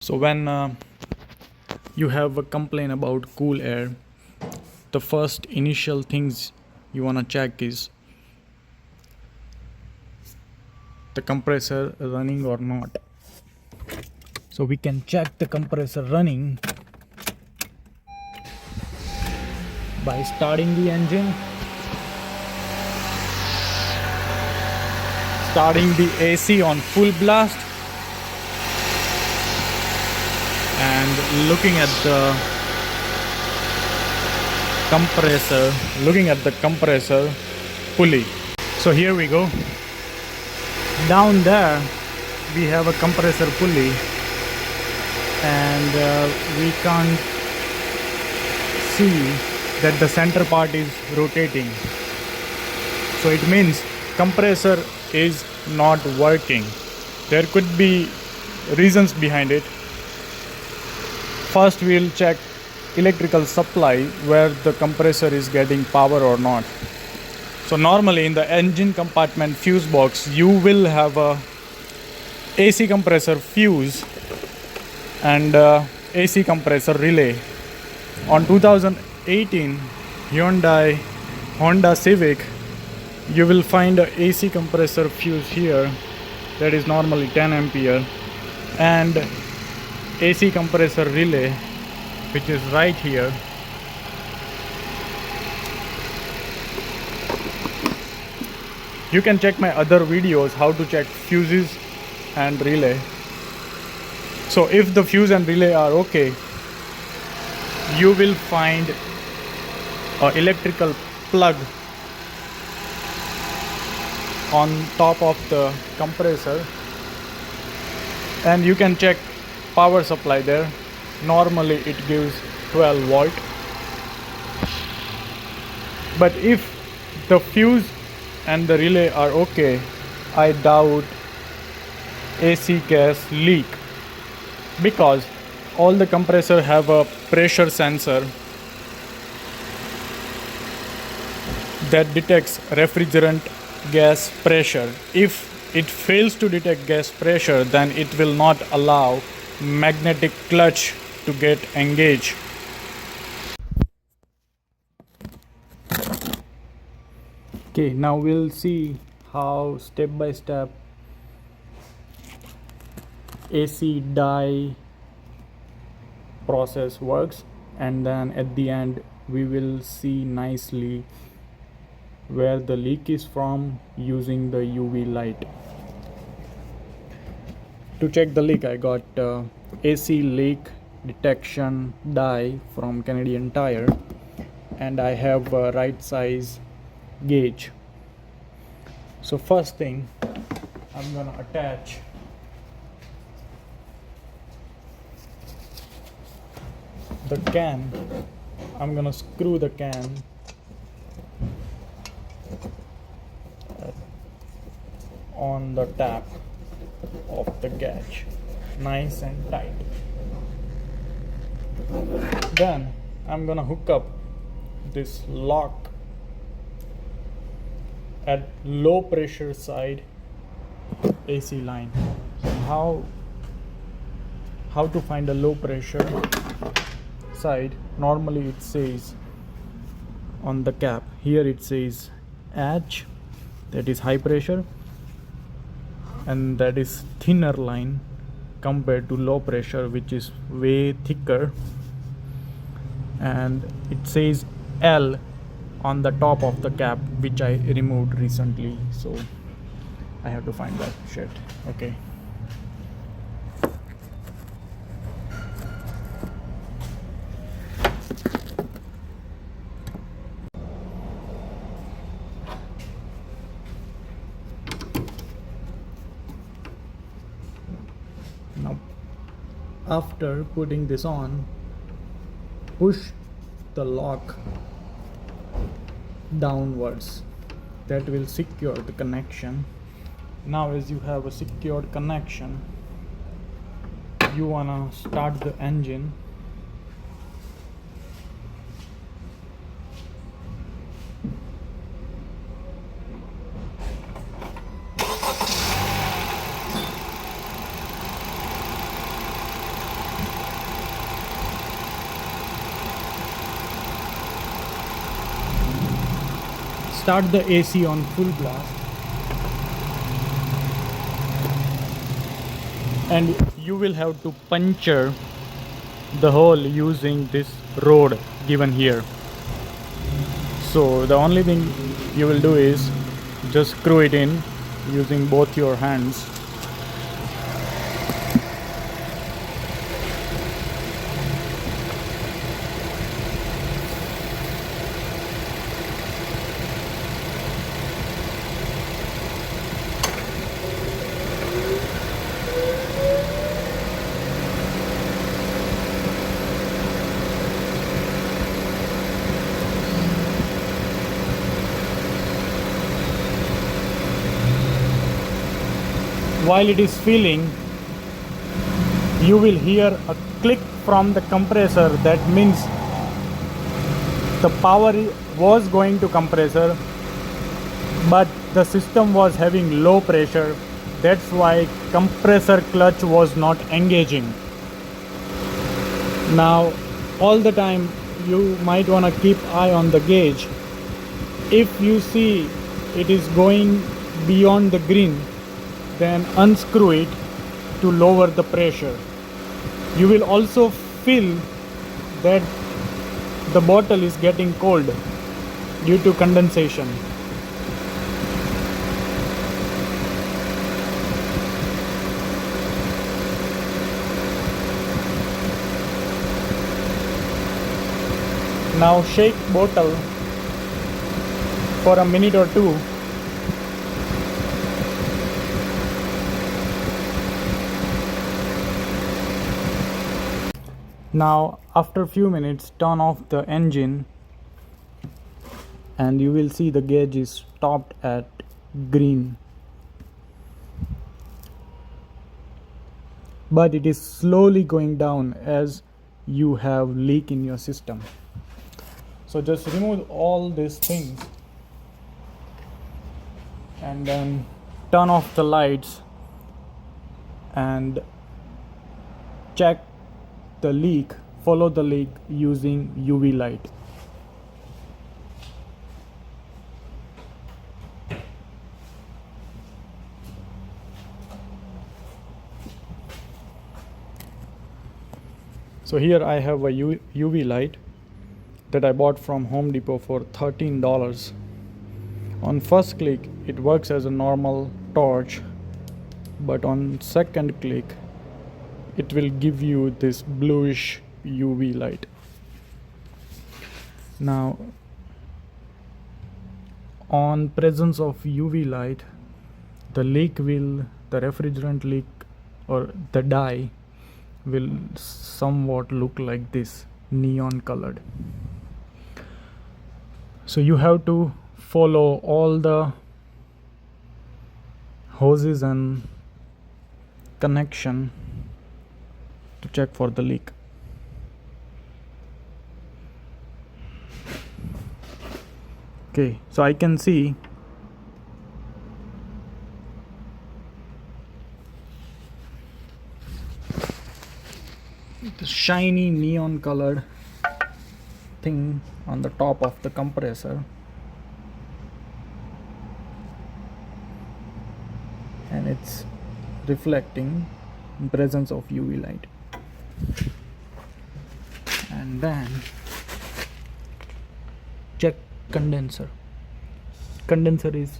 So when you have a complaint about cool air, the first initial things you want to check is the compressor running or not. So we can check the compressor running by starting the engine, starting the AC on full blast, and looking at the compressor pulley. So here we go. Down there we have a compressor pulley, and we can't see that the center part is rotating. So it means compressor is not working. There could be reasons behind it. First we'll check electrical supply, where the compressor is getting power or not. So normally in the engine compartment fuse box you will have a AC compressor fuse and AC compressor relay. On 2018 Hyundai Honda Civic, you will find a AC compressor fuse here that is normally 10 ampere, and AC compressor relay which is right here. You can check my other videos how to check fuses and relay. So if the fuse and relay are okay, you will find an electrical plug on top of the compressor, and you can check power supply there. Normally it gives 12 volt, but if the fuse and the relay are okay, I doubt AC gas leak, because all the compressor have a pressure sensor that detects refrigerant gas pressure. If it fails to detect gas pressure, then it will not allow magnetic clutch to get engaged. Okay, now we'll see how step by step AC dye process works, and then at the end we will see nicely where the leak is from using the UV light. To check the leak, I got AC leak detection dye from Canadian Tire, and I have a right size gauge. So first thing, I'm gonna attach the can. I'm gonna screw the can on the tap of the gauge, nice and tight. Then I'm gonna hook up this lock at low pressure side AC line. How to find a low pressure side? Normally it says on the cap here, it says H, that is high pressure, and that is thinner line compared to low pressure, which is way thicker, and it says L on the top of the cap, which I removed recently, so I have to find that shit. Okay, now after putting this on, push the lock downwards. That will secure the connection. Now as you have a secured connection, you wanna start the engine. start the AC on full blast, and you will have to puncture the hole using this rod given here. So the only thing you will do is just screw it in using both your hands. While it is filling, you will hear a click from the compressor. That means the power was going to compressor, but the system was having low pressure. That's why compressor clutch was not engaging. Now all the time you might want to keep eye on the gauge. If you see it is going beyond the green, then unscrew it to lower the pressure. You will also feel that the bottle is getting cold due to condensation. Now shake bottle for a minute or two. Now after a few minutes, turn off the engine and you will see the gauge is stopped at green, but it is slowly going down as you have leak in your system. So just remove all these things and then turn off the lights and check the leak, follow the leak using UV light. So here I have a UV light that I bought from Home Depot for $13. On first click it works as a normal torch, but on second click it will give you this bluish UV light. Now on presence of UV light, the refrigerant leak or the dye will somewhat look like this, neon colored. So you have to follow all the hoses and connection to check for the leak. Okay, so I can see the shiny neon colored thing on the top of the compressor, and it's reflecting in presence of UV light. And then check condenser. Condenser is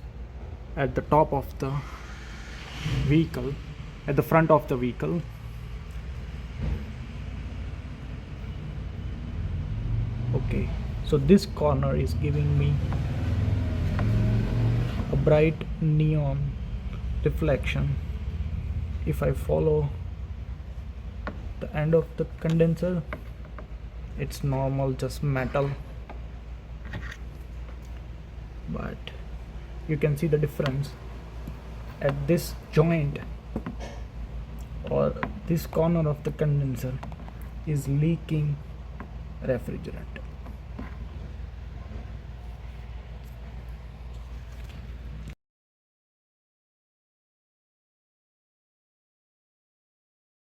at the top of the vehicle, at the front of the vehicle. Okay, so this corner is giving me a bright neon reflection. If I follow the end of the condenser, it's normal, just metal, but you can see the difference at this joint or this corner of the condenser is leaking refrigerant.